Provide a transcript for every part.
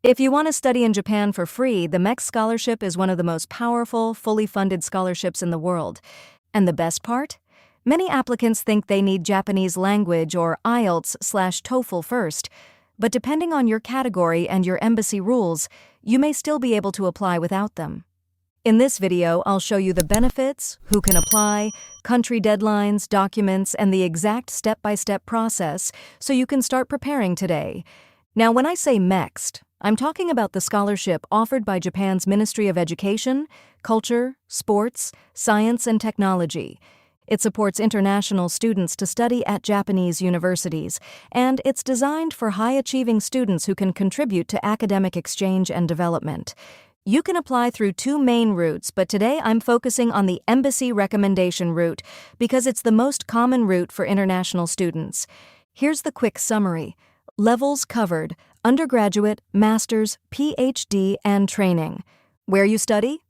If you want to study in Japan for free, the MEXT Scholarship is one of the most powerful, fully funded scholarships in the world. And the best part? Many applicants think they need Japanese language or IELTS/TOEFL first, but depending on your category and your embassy rules, you may still be able to apply without them. In this video, I'll show you the benefits, who can apply, country deadlines, documents, and the exact step-by-step process so you can start preparing today. Now, when I say MEXT, I'm talking about the scholarship offered by Japan's Ministry of Education, Culture, Sports, Science, and Technology. It supports international students to study at Japanese universities, and it's designed for high-achieving students who can contribute to academic exchange and development. You can apply through two main routes, but today I'm focusing on the embassy recommendation route because it's the most common route for international students. Here's the quick summary. Levels covered: undergraduate, master's, PhD, and training. Where you study?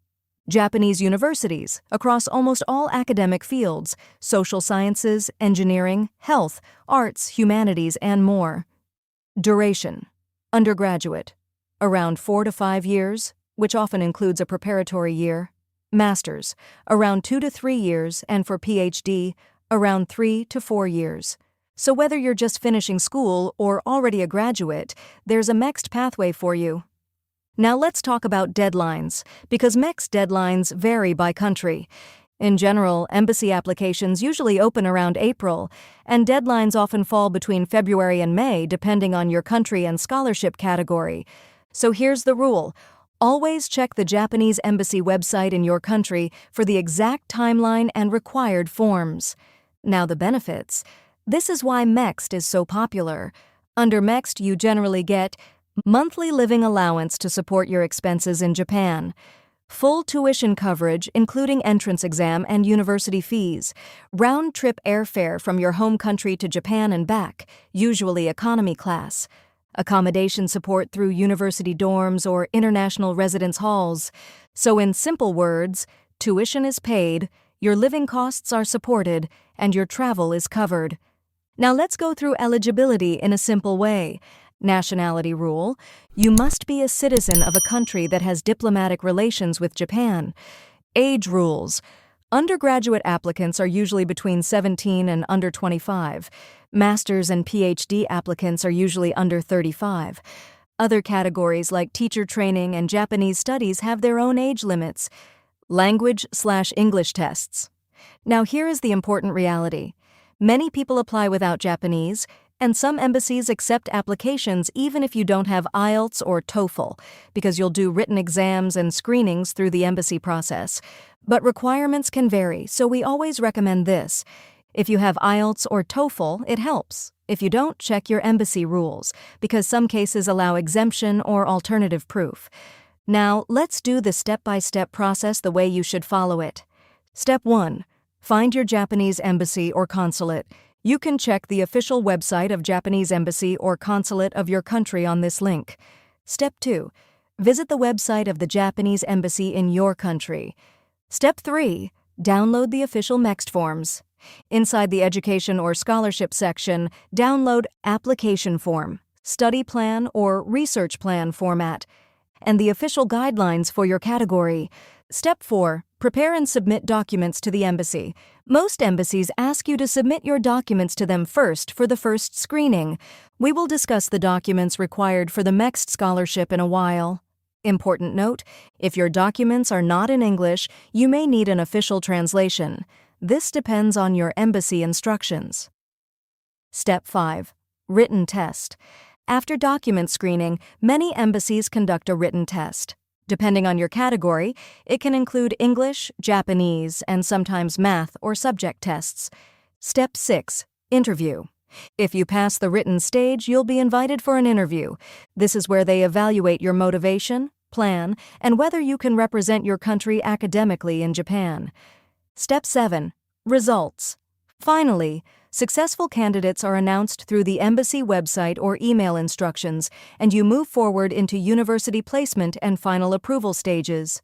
Japanese universities, across almost all academic fields: social sciences, engineering, health, arts, humanities, and more. Duration: undergraduate, around 4 to 5 years, which often includes a preparatory year. Master's, around 2 to 3 years, and for PhD, around 3 to 4 years. So whether you're just finishing school or already a graduate, there's a MEXT pathway for you. Now let's talk about deadlines, because MEXT deadlines vary by country. In general, embassy applications usually open around April, and deadlines often fall between February and May depending on your country and scholarship category. So here's the rule. Always check the Japanese embassy website in your country for the exact timeline and required forms. Now the benefits. This is why MEXT is so popular. Under MEXT, you generally get monthly living allowance to support your expenses in Japan, full tuition coverage including entrance exam and university fees, round-trip airfare from your home country to Japan and back, usually economy class, accommodation support through university dorms or international residence halls. So in simple words, tuition is paid, your living costs are supported, and your travel is covered. Now let's go through eligibility in a simple way. Nationality rule: you must be a citizen of a country that has diplomatic relations with Japan. Age rules: undergraduate applicants are usually between 17 and under 25. Master's and PhD applicants are usually under 35. Other categories like teacher training and Japanese studies have their own age limits. Language/English tests. Now here is the important reality. Many people apply without Japanese, and some embassies accept applications even if you don't have IELTS or TOEFL, because you'll do written exams and screenings through the embassy process. But requirements can vary, so we always recommend this. If you have IELTS or TOEFL, it helps. If you don't, check your embassy rules, because some cases allow exemption or alternative proof. Now, let's do the step-by-step process the way you should follow it. Step 1. Find your Japanese embassy or consulate. You can check the official website of Japanese embassy or consulate of your country on this link. Step 2. Visit the website of the Japanese embassy in your country. Step 3. Download the official MEXT forms. Inside the education or scholarship section, download application form, study plan, or research plan format, and the official guidelines for your category. Step 4. Prepare and submit documents to the embassy. Most embassies ask you to submit your documents to them first for the first screening. We will discuss the documents required for the MEXT scholarship in a while. Important note: if your documents are not in English, you may need an official translation. This depends on your embassy instructions. Step 5. Written test. After document screening, many embassies conduct a written test. Depending on your category, it can include English, Japanese, and sometimes math or subject tests. Step 6. Interview. If you pass the written stage, you'll be invited for an interview. This is where they evaluate your motivation, plan, and whether you can represent your country academically in Japan. Step 7. Results. Finally, successful candidates are announced through the embassy website or email instructions, and you move forward into university placement and final approval stages.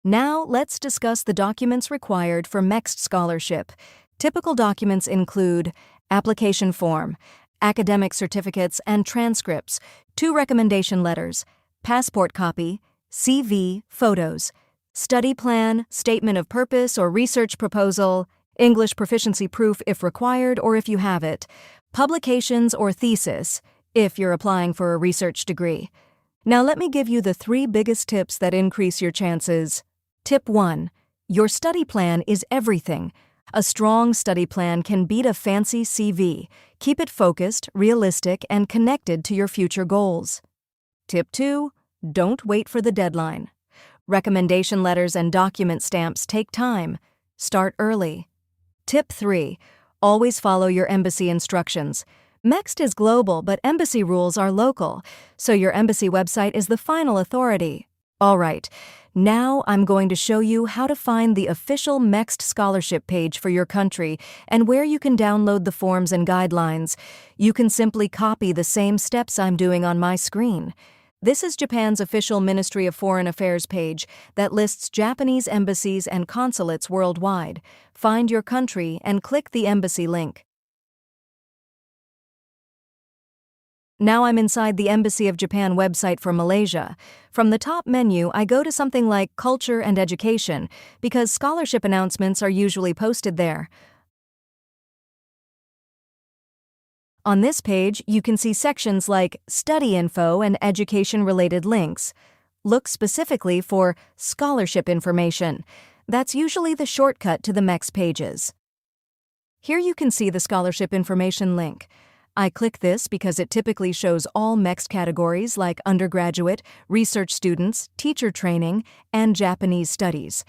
Now, let's discuss the documents required for MEXT Scholarship. Typical documents include application form, academic certificates and transcripts, 2 recommendation letters, passport copy, CV, photos, study plan, statement of purpose or research proposal, English proficiency proof if required or if you have it, publications or thesis, if you're applying for a research degree. Now let me give you the 3 biggest tips that increase your chances. Tip 1. Your study plan is everything. A strong study plan can beat a fancy CV. Keep it focused, realistic, and connected to your future goals. Tip 2. Don't wait for the deadline. Recommendation letters and document stamps take time. Start early. Tip 3. Always follow your embassy instructions. MEXT is global, but embassy rules are local, so your embassy website is the final authority. All right, now I'm going to show you how to find the official MEXT Scholarship page for your country and where you can download the forms and guidelines. You can simply copy the same steps I'm doing on my screen. This is Japan's official Ministry of Foreign Affairs page that lists Japanese embassies and consulates worldwide. Find your country and click the embassy link. Now I'm inside the Embassy of Japan website for Malaysia. From the top menu, I go to something like Culture and Education because scholarship announcements are usually posted there. On this page, you can see sections like Study Info and Education-related links. Look specifically for Scholarship Information. That's usually the shortcut to the MEXT pages. Here you can see the Scholarship Information link. I click this because it typically shows all MEXT categories like undergraduate, research students, teacher training, and Japanese studies.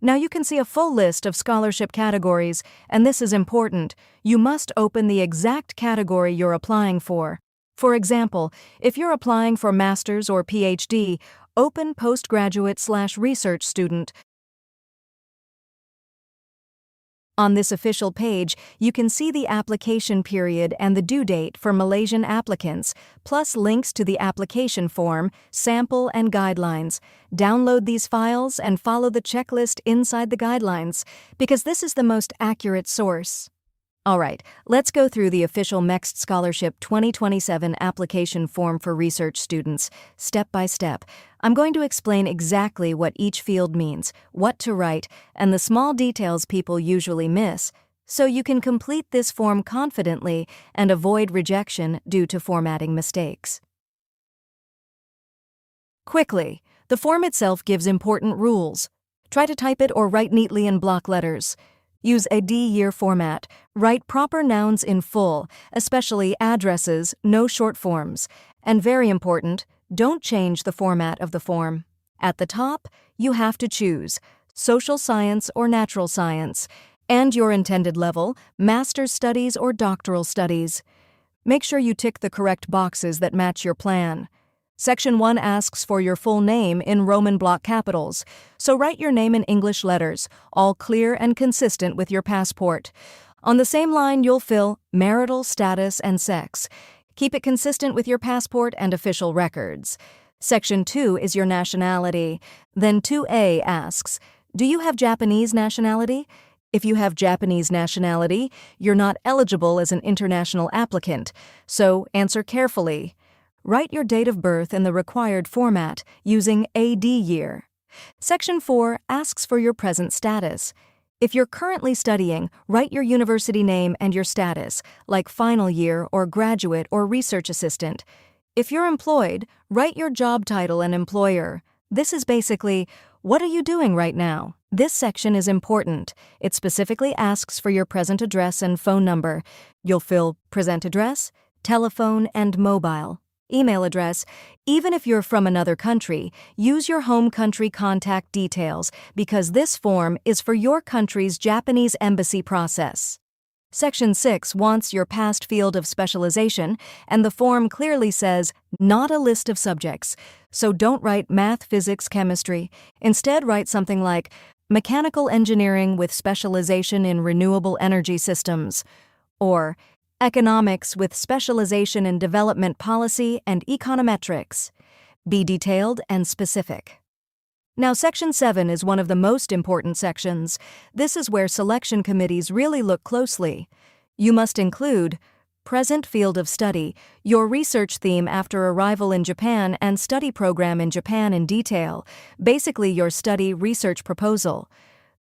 Now you can see a full list of scholarship categories, and this is important. You must open the exact category you're applying for. For example, if you're applying for master's or PhD, open postgraduate/research student. On this official page, you can see the application period and the due date for Malaysian applicants, plus links to the application form, sample, and guidelines. Download these files and follow the checklist inside the guidelines, because this is the most accurate source. All right, let's go through the official MEXT Scholarship 2027 application form for research students, step by step. I'm going to explain exactly what each field means, what to write, and the small details people usually miss, so you can complete this form confidently and avoid rejection due to formatting mistakes. Quickly, the form itself gives important rules. Try to type it or write neatly in block letters. Use a D-year format. Write proper nouns in full, especially addresses, no short forms. And very important, don't change the format of the form. At the top, you have to choose social science or natural science, and your intended level, master's studies or doctoral studies. Make sure you tick the correct boxes that match your plan. Section 1 asks for your full name in Roman block capitals, so write your name in English letters, all clear and consistent with your passport. On the same line, you'll fill marital status and sex. Keep it consistent with your passport and official records. Section 2 is your nationality. Then 2A asks, do you have Japanese nationality? If you have Japanese nationality, you're not eligible as an international applicant, so answer carefully. Write your date of birth in the required format using AD year. Section 4 asks for your present status. If you're currently studying, write your university name and your status, like final year or graduate or research assistant. If you're employed, write your job title and employer. This is basically, what are you doing right now? This section is important. It specifically asks for your present address and phone number. You'll fill present address, telephone, and mobile. Email address. Even if you're from another country, use your home country contact details because this form is for your country's Japanese embassy process. Section 6 wants your past field of specialization, and the form clearly says, not a list of subjects. So don't write math, physics, chemistry. Instead, write something like mechanical engineering with specialization in renewable energy systems, or economics with specialization in development policy and econometrics. Be detailed and specific. Now, Section 7 is one of the most important sections. This is where selection committees really look closely. You must include Present field of study, your research theme after arrival in Japan and study program in Japan in detail, basically your study research proposal.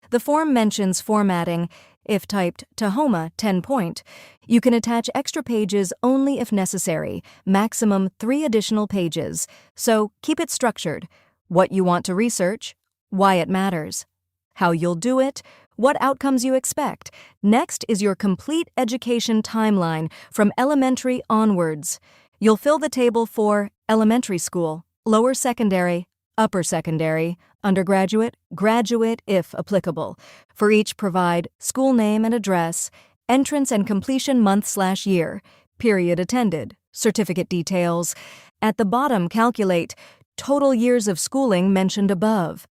The form mentions formatting. If typed Tahoma 10-point, you can attach extra pages only if necessary, maximum 3 additional pages. So keep it structured. What you want to research, why it matters, how you'll do it, what outcomes you expect. Next is your complete education timeline from elementary onwards. You'll fill the table for elementary school, lower secondary, upper secondary, undergraduate, graduate if applicable. For each provide school name and address, entrance and completion month/year, period attended, certificate details. At the bottom calculate total years of schooling mentioned above.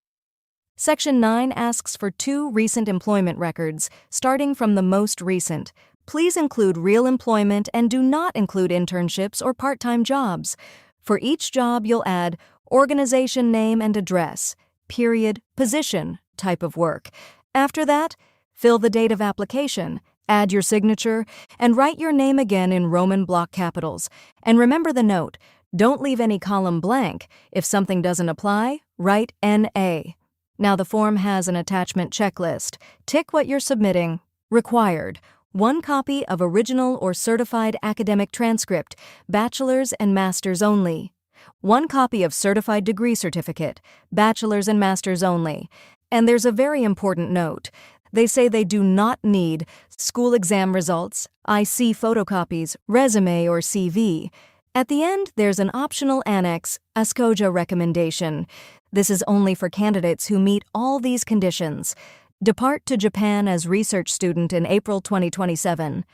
Section 9 asks for 2 recent employment records, starting from the most recent. Please include real employment and do not include internships or part-time jobs. For each job, you'll add organization name and address, period, position, type of work. After that, fill the date of application, add your signature, and write your name again in Roman block capitals. And remember the note, don't leave any column blank. If something doesn't apply, write NA. Now the form has an attachment checklist. Tick what you're submitting. Required: 1 copy of original or certified academic transcript, bachelor's and master's only. 1 copy of certified degree certificate, bachelor's and master's only. And there's a very important note. They say they do not need school exam results, IC photocopies, resume, or CV. At the end, there's an optional annex, ASCOJA recommendation. This is only for candidates who meet all these conditions. Depart to Japan as research student in April 2027.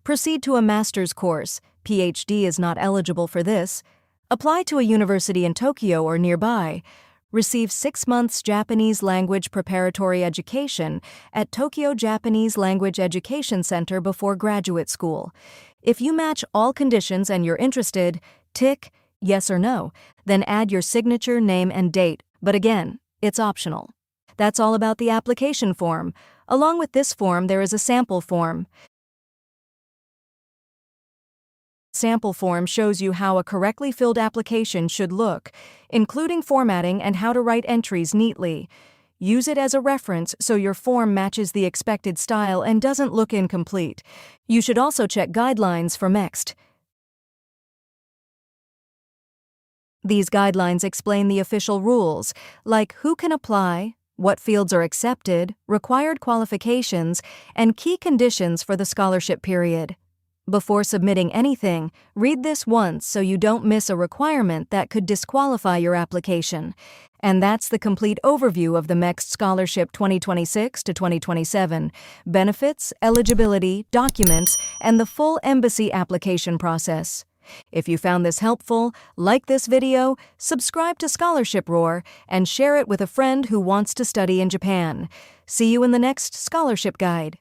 Proceed to a master's course. PhD is not eligible for this. Apply to a university in Tokyo or nearby. Receive 6 months Japanese language preparatory education at Tokyo Japanese Language Education Center before graduate school. If you match all conditions and you're interested, tick yes or no, then add your signature, name, and date. But again, it's optional. That's all about the application form. Along with this form, there is a sample form. Sample form shows you how a correctly filled application should look, including formatting and how to write entries neatly. Use it as a reference so your form matches the expected style and doesn't look incomplete. You should also check guidelines for MEXT. These guidelines explain the official rules, like who can apply, what fields are accepted, required qualifications, and key conditions for the scholarship period. Before submitting anything, read this once so you don't miss a requirement that could disqualify your application. And that's the complete overview of the MEXT Scholarship 2026 to 2027, benefits, eligibility, documents, and the full embassy application process. If you found this helpful, like this video, subscribe to Scholarship Roar, and share it with a friend who wants to study in Japan. See you in the next scholarship guide.